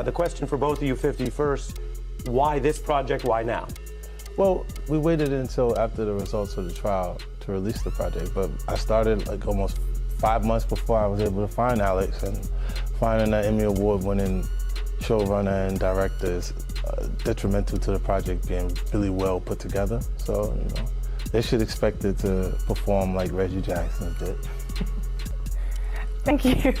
The question for both of you, 50 first, why this project, why now? Well, we waited until after the results of the trial to release the project, but I started like almost 5 months before I was able to find Alex, and finding an Emmy Award-winning showrunner and director is detrimental to the project being really well put together. So, you know, they should expect it to perform like Reggie Jackson did. Thank you.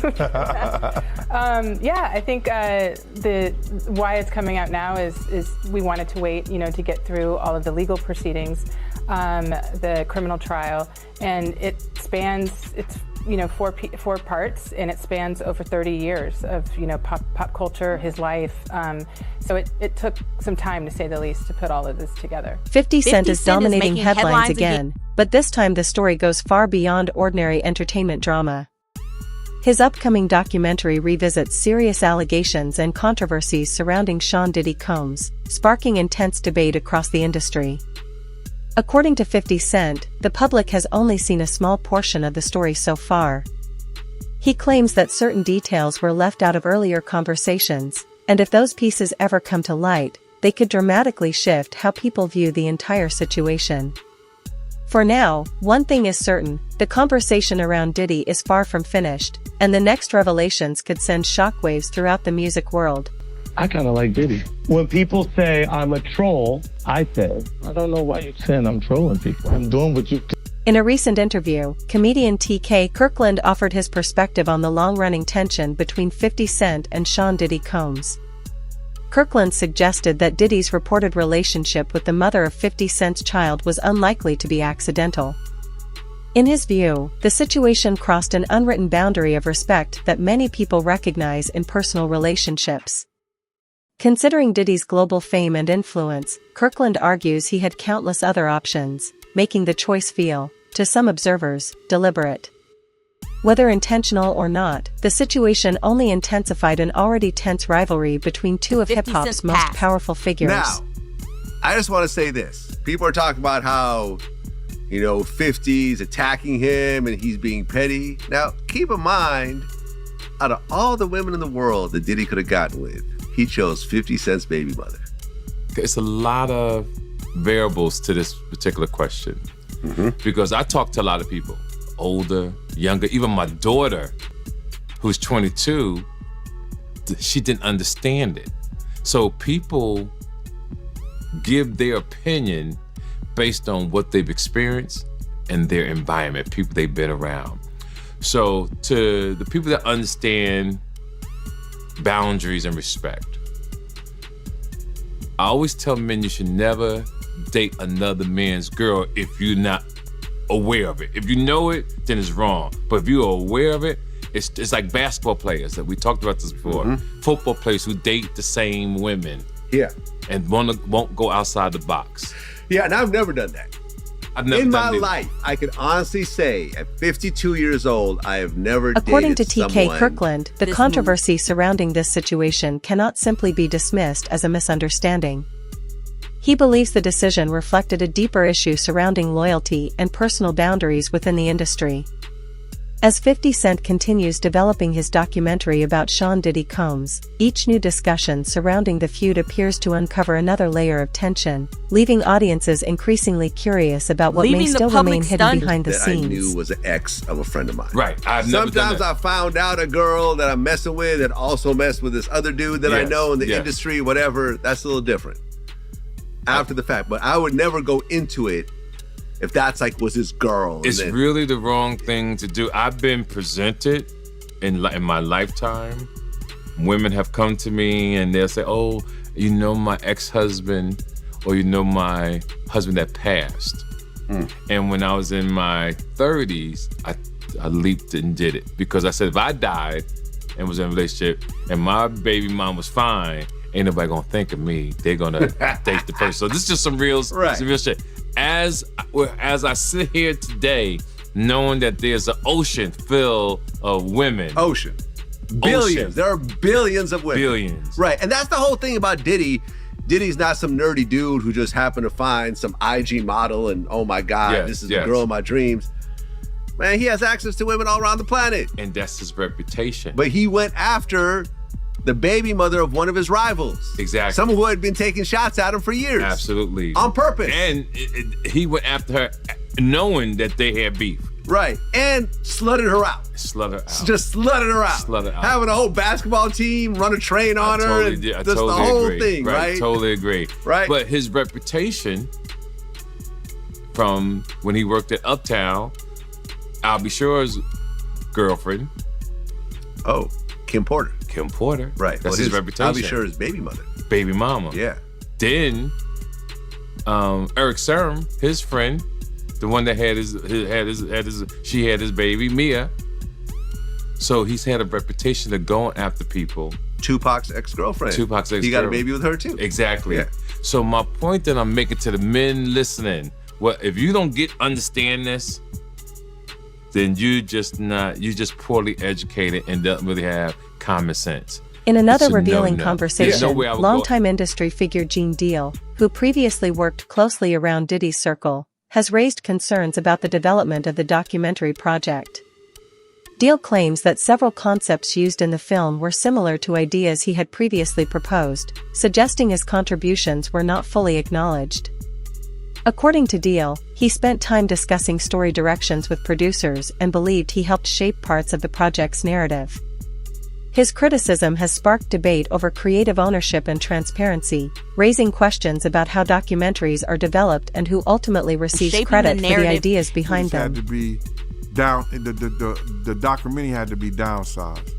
Yeah, I think why it's coming out now is we wanted to wait, you know, to get through all of the legal proceedings, the criminal trial, and it spans, it's, you know, four parts, and it spans over 30 years of, you know, pop culture, his life. So it took some time, to say the least, to put all of this together. 50 Cent is dominating headlines again, but this time the story goes far beyond ordinary entertainment drama. His upcoming documentary revisits serious allegations and controversies surrounding Sean Diddy Combs, sparking intense debate across the industry. According to 50 Cent, the public has only seen a small portion of the story so far. He claims that certain details were left out of earlier conversations, and if those pieces ever come to light, they could dramatically shift how people view the entire situation. For now, one thing is certain, the conversation around Diddy is far from finished, and the next revelations could send shockwaves throughout the music world. I kind of like Diddy. When people say I'm a troll, I say, I don't know why you're saying I'm trolling people. I'm doing what you... In a recent interview, comedian T.K. Kirkland offered his perspective on the long-running tension between 50 Cent and Sean Diddy Combs. Kirkland suggested that Diddy's reported relationship with the mother of 50 Cent's child was unlikely to be accidental. In his view, the situation crossed an unwritten boundary of respect that many people recognize in personal relationships. Considering Diddy's global fame and influence, Kirkland argues he had countless other options, making the choice feel, to some observers, deliberate. Whether intentional or not, the situation only intensified an already tense rivalry between two of hip-hop's most powerful figures. Now, I just want to say this. People are talking about how, you know, 50's attacking him and he's being petty. Now, keep in mind, out of all the women in the world that Diddy could have gotten with, he chose 50 Cent's baby mother. It's a lot of variables to this particular question. Because I talk to a lot of people, older, younger, even my daughter, who's 22, she didn't understand it. So people give their opinion based on what they've experienced and their environment, people they've been around. So to the people that understand boundaries and respect, I always tell men you should never date another man's girl if you're not aware of it. If you know it, then it's wrong. But if you're aware of it, it's like basketball players that we talked about this before. Football players who date the same women. Yeah. And won't go outside the box. Yeah, and I've never done that. In my life, I can honestly say, at 52 years old, I have never According dated to T.K. someone. Kirkland, the controversy surrounding this situation cannot simply be dismissed as a misunderstanding. He believes the decision reflected a deeper issue surrounding loyalty and personal boundaries within the industry. As 50 Cent continues developing his documentary about Sean Diddy Combs, each new discussion surrounding the feud appears to uncover another layer of tension, leaving audiences increasingly curious about what may still remain hidden behind the scenes. I knew was an ex of a friend of mine. Right. Sometimes I found out a girl that I'm messing with that also messed with this other dude that I know in the industry, whatever. That's a little different after the fact. But I would never go into it if that's like was his girl. It's really the wrong thing to do. I've been presented in my lifetime. Women have come to me and they'll say, oh, you know my ex-husband, or you know my husband that passed. And when I was in my 30s, I leaped and did it. Because I said, if I died and was in a relationship and my baby mom was fine, ain't nobody gonna think of me. They're gonna date the person. So this is just some real shit. As I sit here today, knowing that there's an ocean full of women. Billions. There are billions of women. Billions. Right, and that's the whole thing about Diddy. Diddy's not some nerdy dude who just happened to find some IG model and, oh my God, this is the girl of my dreams. Man, he has access to women all around the planet. And that's his reputation. But he went after the baby mother of one of his rivals. Exactly. Someone who had been taking shots at him for years. Absolutely. On purpose. And he went after her knowing that they had beef. Right. And slutted her out. Just slutted her out. Having a whole basketball team run a train on her. I Just totally the whole agree. thing, right? Totally agree. Right. But his reputation from when he worked at Uptown, I'll be sure's girlfriend. Oh, Kim Porter. Right. That's his reputation. I'll be sure his baby mother. Baby mama. Yeah. Then Eric Serum, his friend, the one that had she had his baby, Mia. So he's had a reputation of going after people. Tupac's ex-girlfriend. He got a baby with her too. Exactly. Yeah. So my point that I'm making to the men listening, well, if you don't understand this, then you just poorly educated and don't really have common sense. In another It's a revealing no-no. conversation, There's no way I would longtime industry figure Gene Deal, who previously worked closely around Diddy's circle, has raised concerns about the development of the documentary project. Deal claims that several concepts used in the film were similar to ideas he had previously proposed, suggesting his contributions were not fully acknowledged. According to Deal, he spent time discussing story directions with producers and believed he helped shape parts of the project's narrative. His criticism has sparked debate over creative ownership and transparency, raising questions about how documentaries are developed and who ultimately receives credit for the ideas behind them. Had to be down. The documentary had to be downsized.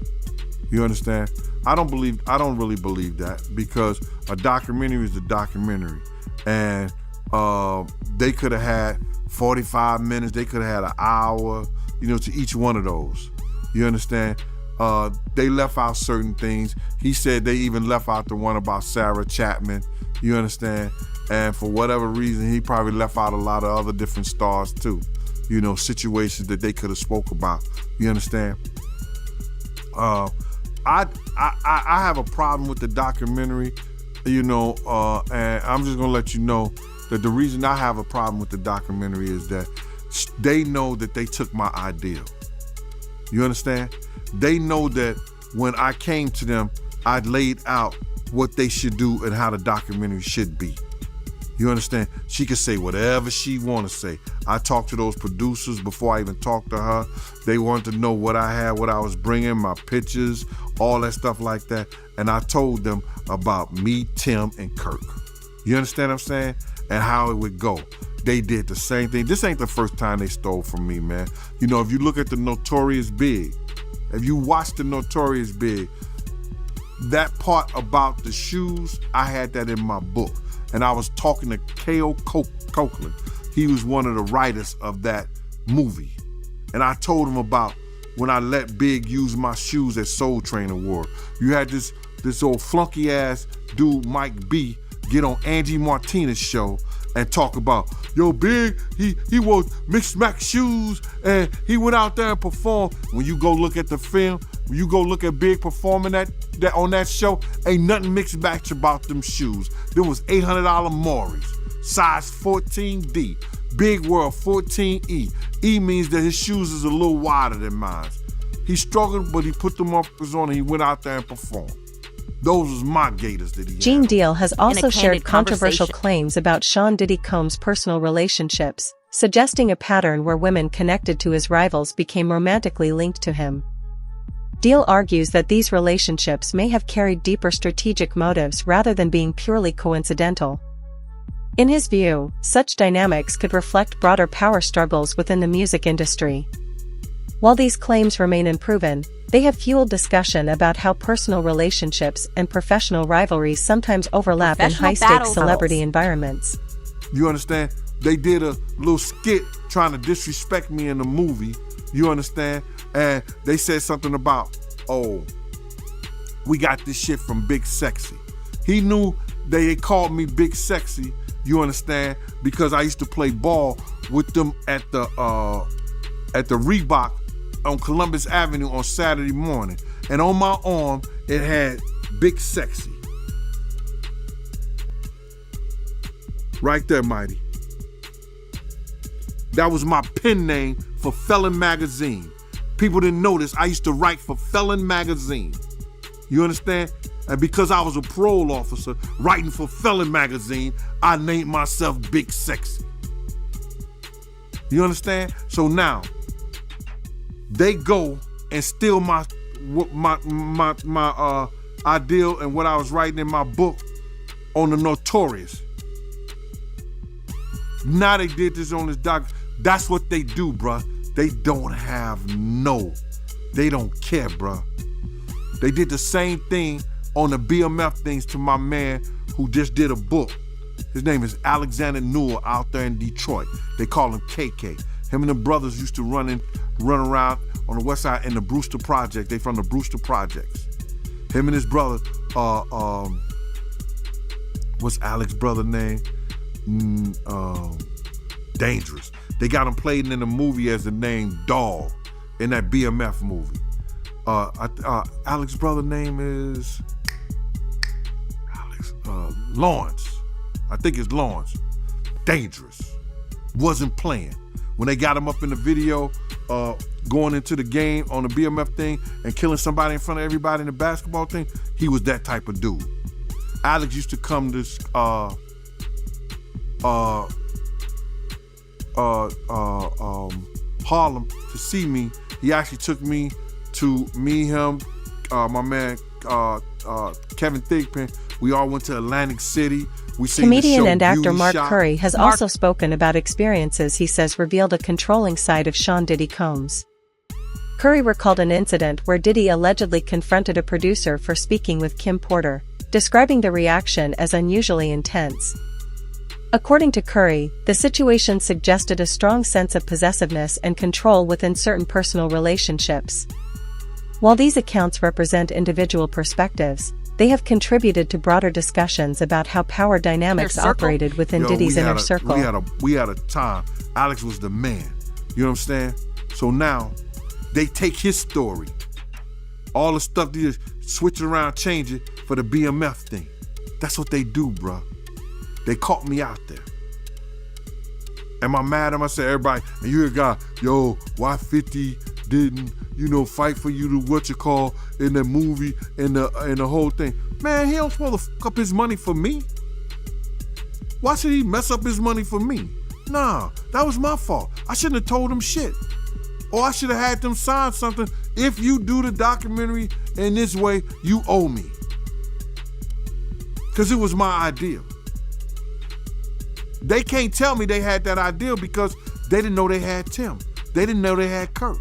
You understand? I don't really believe that, because a documentary is a documentary, and they could have had 45 minutes. They could have had an hour. To each one of those. You understand? They left out certain things. He said they even left out the one about Sarah Chapman. You understand? And for whatever reason, he probably left out a lot of other different stars too. Situations that they could have spoke about. You understand? I have a problem with the documentary, and I'm just gonna let you know that the reason I have a problem with the documentary is that they know that they took my idea. You understand? They know that when I came to them, I laid out what they should do and how the documentary should be. You understand? She could say whatever she want to say. I talked to those producers before I even talked to her. They wanted to know what I had, what I was bringing, my pictures, all that stuff like that. And I told them about me, Tim, and Kirk. You understand what I'm saying? And how it would go. They did the same thing. This ain't the first time they stole from me, man. If you look at the Notorious Big, if you watch the Notorious Big, that part about the shoes, I had that in my book. And I was talking to K.O. Copeland. He was one of the writers of that movie. And I told him about when I let Big use my shoes at Soul Train Award. You had this old flunky ass dude, Mike B, get on Angie Martinez's show and talk about, yo, Big, he wore mixed max shoes and he went out there and performed. When you go look at the film, when you go look at Big performing that on that show, ain't nothing mixed match about them shoes. There was $800 Maury's, size 14D. Big World 14E. E means that his shoes is a little wider than mine. He struggled, but he put them on and he went out there and performed. Those was my gators that he had. Gene Deal has also shared controversial claims about Sean Diddy Combs' personal relationships, suggesting a pattern where women connected to his rivals became romantically linked to him. Deal argues that these relationships may have carried deeper strategic motives rather than being purely coincidental. In his view, such dynamics could reflect broader power struggles within the music industry. While these claims remain unproven, they have fueled discussion about how personal relationships and professional rivalries sometimes overlap in high-stakes celebrity environments. You understand? They did a little skit trying to disrespect me in the movie. You understand? And they said something about, oh, we got this shit from Big Sexy. He knew they called me Big Sexy, you understand, because I used to play ball with them at the Reebok on Columbus Avenue on Saturday morning. And on my arm, it had Big Sexy. Right there, Mighty. That was my pen name for Felon Magazine. People didn't notice I used to write for Felon Magazine. You understand? And because I was a parole officer writing for Felon magazine, I named myself Big Sexy. You understand? So now, they go and steal my ideal and what I was writing in my book on the Notorious. Now they did this on this doc. That's what they do, bruh. They don't care, bruh. They did the same thing on the BMF things to my man who just did a book. His name is Alexander Newell out there in Detroit. They call him KK. Him and the brothers used to run around on the west side in the Brewster Project. They from the Brewster Projects. Him and his brother, what's Alex's brother name? Dangerous. They got him played in the movie as the name Dog in that BMF movie. Alex's brother name is Lawrence. I think it's Lawrence. Dangerous. Wasn't playing. When they got him up in the video, going into the game on the BMF thing and killing somebody in front of everybody in the basketball thing, he was that type of dude. Alex used to come to Harlem to see me. He actually took me to him, my man Kevin Thigpen. We all went to Atlantic City. Comedian and actor Mark Curry has also spoken about experiences he says revealed a controlling side of Sean Diddy Combs. Curry recalled an incident where Diddy allegedly confronted a producer for speaking with Kim Porter, describing the reaction as unusually intense. According to Curry, the situation suggested a strong sense of possessiveness and control within certain personal relationships. While these accounts represent individual perspectives, they have contributed to broader discussions about how power dynamics operated within Diddy's inner circle. We had a time. Alex was the man. You know what I'm saying? So now, they take his story, all the stuff they just switch it around, change it for the BMF thing. That's what they do, bro. They caught me out there. Am I mad at him? I said, everybody, and you hear a guy, yo, why 50 didn't, fight for you to in the movie and the whole thing. Man, he don't supposed to fuck up his money for me. Why should he mess up his money for me? Nah, that was my fault. I shouldn't have told him shit. Or I should have had them sign something. If you do the documentary in this way, you owe me. Because it was my idea. They can't tell me they had that idea because they didn't know they had Tim. They didn't know they had Kirk.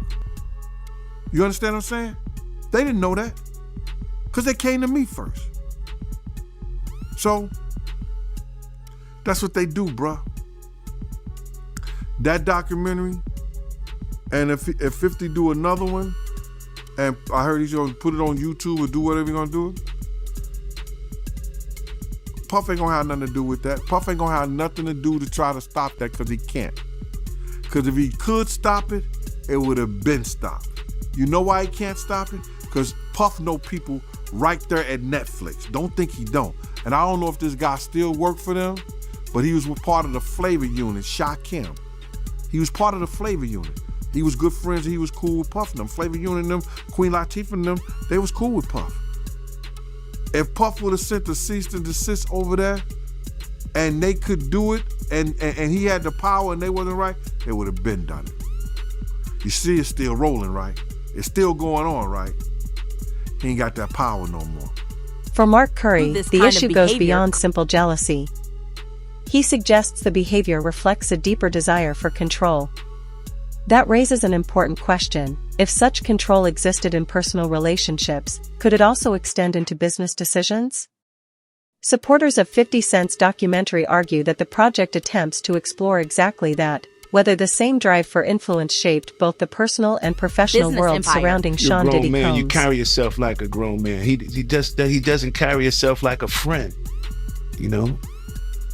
You understand what I'm saying? They didn't know that because they came to me first. So that's what they do, bruh. That documentary, and if 50 do another one, and I heard he's gonna put it on YouTube or do whatever he's gonna do, Puff ain't gonna have nothing to do with that. Puff ain't gonna have nothing to do to try to stop that because he can't. Because if he could stop it, it would have been stopped. You know why he can't stop it? Because Puff know people right there at Netflix. Don't think he don't. And I don't know if this guy still worked for them, but he was part of the Flavor Unit, Shakim. He was part of the Flavor Unit. He was good friends. He was cool with Puff and them. Flavor Unit and them, Queen Latifah and them, they was cool with Puff. If Puff would have sent a cease and desist over there and they could do it and he had the power and they wasn't right, they would have been done it. You see it's still rolling, right? It's still going on, right? He ain't got that power no more. For Mark Curry, the issue goes beyond simple jealousy. He suggests the behavior reflects a deeper desire for control. That raises an important question. If such control existed in personal relationships, could it also extend into business decisions? Supporters of 50 Cent's documentary argue that the project attempts to explore exactly that, whether the same drive for influence shaped both the personal and professional world surrounding Sean Diddy man, Combs. You carry yourself like a grown man. He doesn't carry himself like a friend,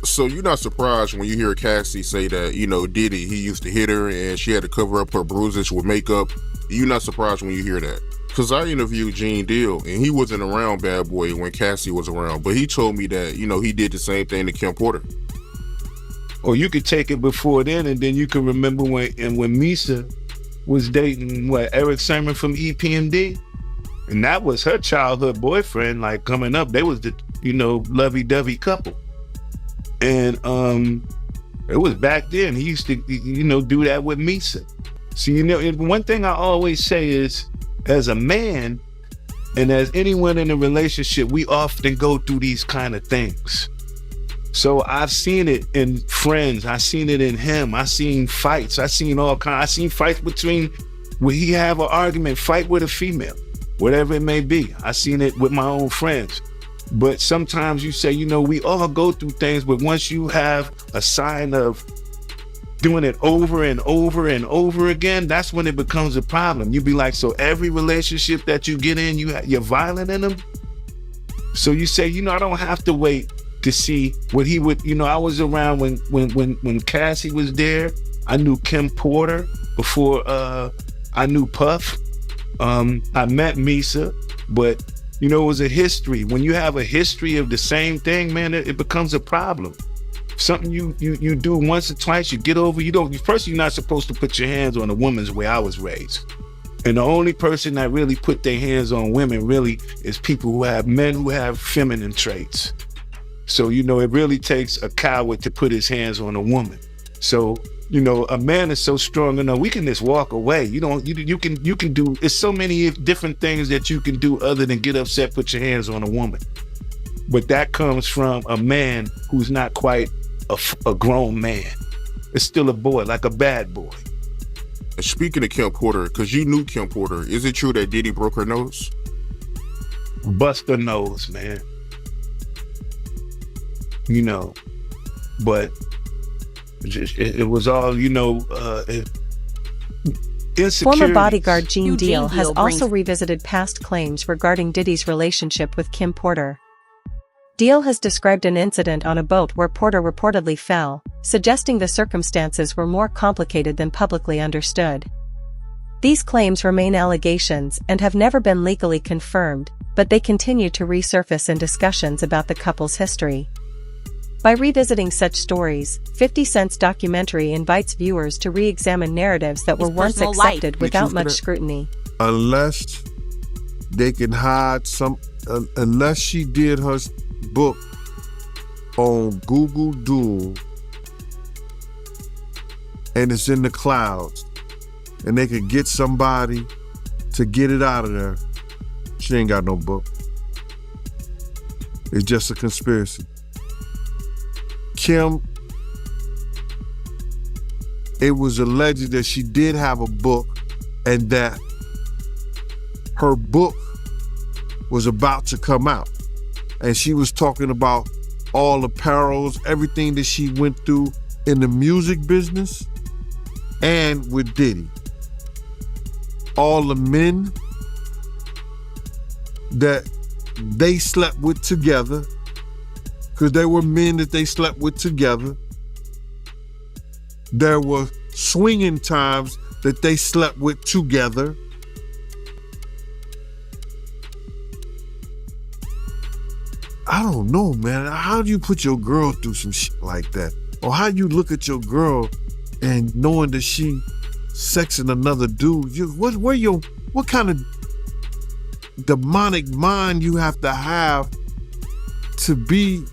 So you're not surprised when you hear Cassie say that, Diddy, he used to hit her and she had to cover up her bruises with makeup. You're not surprised when you hear that. Because I interviewed Gene Deal and he wasn't around Bad Boy when Cassie was around. But he told me that, he did the same thing to Kim Porter. Or you could take it before then and then you can remember when Misa was dating, Eric Sermon from EPMD? And that was her childhood boyfriend. Like coming up, they was the, lovey-dovey couple. And it was back then. He used to, do that with Misa. So, one thing I always say is, as a man and as anyone in a relationship, we often go through these kind of things. So I've seen it in friends. I've seen it in him. I've seen fights. I've seen all kinds. I've seen fights where he have an argument, fight with a female, whatever it may be. I've seen it with my own friends. But sometimes you say, we all go through things, but once you have a sign of doing it over and over and over again, that's when it becomes a problem. You be like, so every relationship that you get in, you're violent in them? So you say, I don't have to wait to see what he would, I was around when Cassie was there. I knew Kim Porter before I knew Puff. I met Misa, but it was a history. When you have a history of the same thing, man, it becomes a problem. Something you do once or twice, you get over. First, you're not supposed to put your hands on a woman's way I was raised. And the only person that really put their hands on women really is men who have feminine traits. So, it really takes a coward to put his hands on a woman. So, a man is so strong enough, we can just walk away. You can do, it's so many different things that you can do other than get upset, put your hands on a woman. But that comes from a man who's not quite a grown man. It's still a boy, like a bad boy. Speaking of Kim Porter, because you knew Kim Porter, is it true that Diddy broke her nose? Bust her nose, man. But it was all, Former bodyguard Gene Deal has also revisited past claims regarding Diddy's relationship with Kim Porter. Deal has described an incident on a boat where Porter reportedly fell, suggesting the circumstances were more complicated than publicly understood. These claims remain allegations and have never been legally confirmed, but they continue to resurface in discussions about the couple's history. By revisiting such stories, 50 Cent's documentary invites viewers to re-examine narratives that were once accepted without much scrutiny. Unless they can hide unless she did her book on Google Duo and it's in the clouds and they could get somebody to get it out of there, she ain't got no book. It's just a conspiracy. Kim, it was alleged that she did have a book and that her book was about to come out. And she was talking about all the perils, everything that she went through in the music business and with Diddy. All the men that they slept with together, because there were men that they slept with together. There were swinging times that they slept with together. I don't know, man. How do you put your girl through some shit like that? Or how you look at your girl and knowing that she sexing another dude? What kind of demonic mind you have to be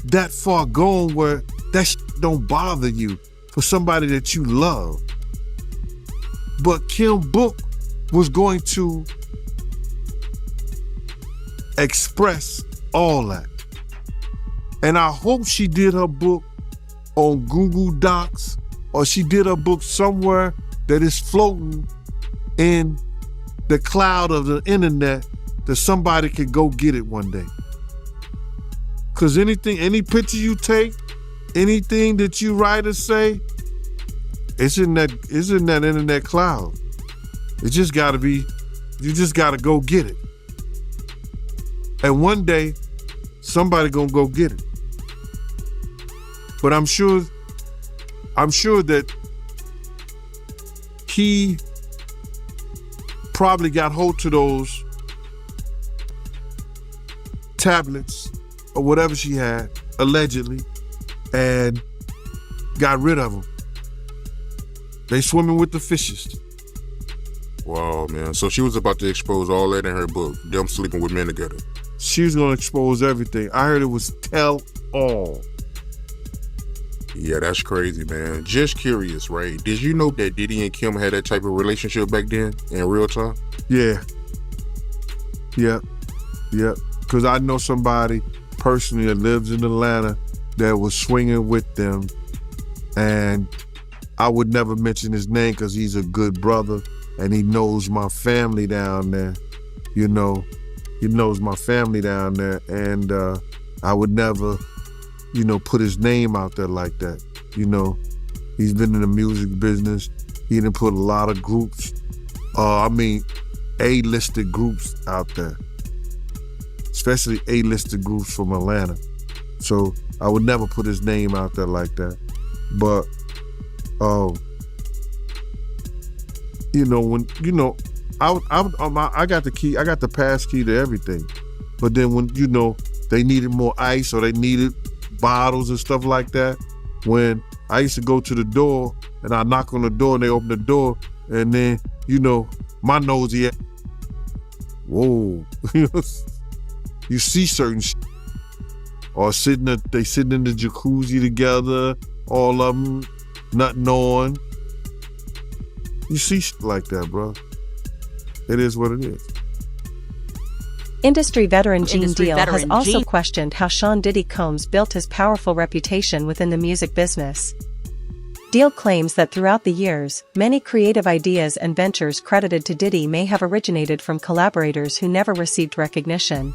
that far gone where that shit don't bother you for somebody that you love? But Kim Book was going to express all that. And I hope she did her book on Google Docs or she did her book somewhere that is floating in the cloud of the internet that somebody could go get it one day. Because any picture you take, anything that you write or say, it's in that internet cloud. You just gotta go get it. And one day, somebody gonna go get it. But I'm sure that he probably got hold to those tablets or whatever she had, allegedly, and got rid of them. They swimming with the fishes. Wow, man. So she was about to expose all that in her book, them sleeping with men together. She was gonna expose everything. I heard it was tell all. Yeah, that's crazy, man. Just curious, right? Did you know that Diddy and Kim had that type of relationship back then in real time? Yeah. Yep. Because I know somebody personally that lives in Atlanta that was swinging with them, and I would never mention his name because he's a good brother and he knows my family down there. You know, he knows my family down there, and I would never, put his name out there like that. He's been in the music business. He done put a lot of groups, A-listed groups out there, especially A-listed groups from Atlanta. So I would never put his name out there like that. But, I got the key, I got the pass key to everything. But then when, they needed more ice or they needed bottles and stuff like that, when I used to go to the door and I knock on the door and they open the door, and then, my nosy ass, whoa, you see certain shit. Or they sitting in the jacuzzi together, all of them, nothing on. You see shit like that, bro. It is what it is. Industry veteran Gene Deal has also questioned how Sean Diddy Combs built his powerful reputation within the music business. Deal claims that throughout the years, many creative ideas and ventures credited to Diddy may have originated from collaborators who never received recognition.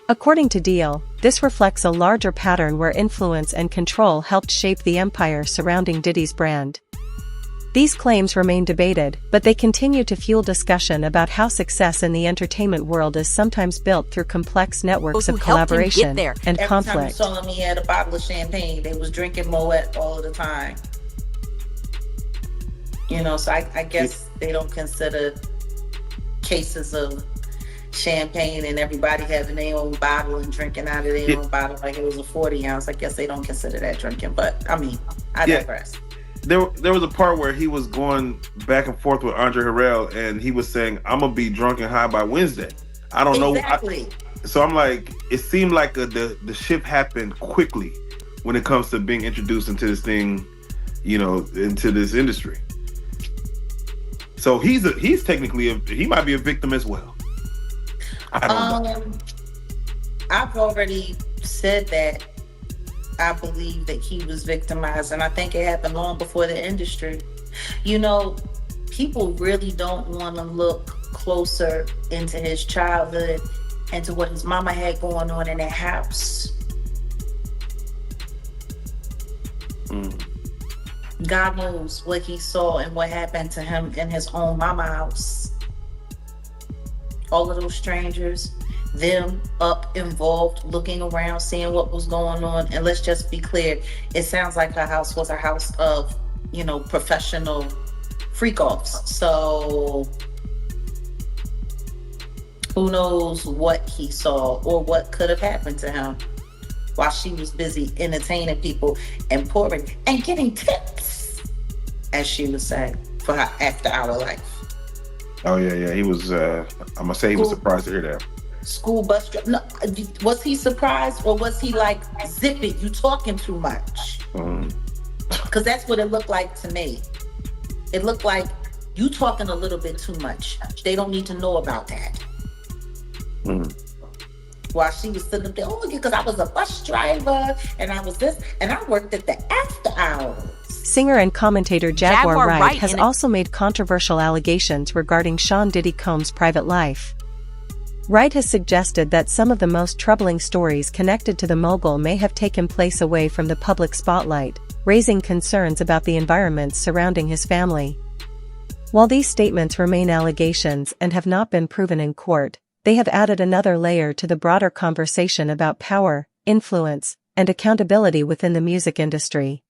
According to Deal, this reflects a larger pattern where influence and control helped shape the empire surrounding Diddy's brand. These claims remain debated, but they continue to fuel discussion about how success in the entertainment world is sometimes built through complex networks of collaboration and conflict. Every time you saw him, he had a bottle of champagne. They was drinking Moet all of the time. So I guess they don't consider cases of champagne and everybody having their own bottle and drinking out of their own bottle like it was a 40 ounce. I guess they don't consider that drinking, but I digress. There was a part where he was going back and forth with Andre Harrell, and he was saying, "I'm gonna be drunk and high by Wednesday." I don't know. So I'm like, it seemed like the shift happened quickly when it comes to being introduced into this thing, into this industry. So he's technically he might be a victim as well. I don't know. I've already said that I believe that he was victimized, and I think it happened long before the industry. People really don't want to look closer into his childhood and to what his mama had going on in that house. God knows what he saw and what happened to him in his own mama house. All of those strangers, them up involved, looking around, seeing what was going on. And let's just be clear, it sounds like her house was a house of, professional freak-offs. So who knows what he saw or what could have happened to him while she was busy entertaining people and pouring and getting tips, as she would say, for her after-hour life. Oh yeah. He was. I'm gonna say he was surprised to hear that. School bus driver. No, was he surprised or was he like, "Zip it, you talking too much"? Because that's what it looked like to me. It looked like you talking a little bit too much. They don't need to know about that. While she was sitting there, because I was a bus driver and I was this and I worked at the after hours. Singer and commentator Jaguar Wright has also made controversial allegations regarding Sean Diddy Combs' private life. Wright has suggested that some of the most troubling stories connected to the mogul may have taken place away from the public spotlight, raising concerns about the environments surrounding his family. While these statements remain allegations and have not been proven in court, they have added another layer to the broader conversation about power, influence, and accountability within the music industry.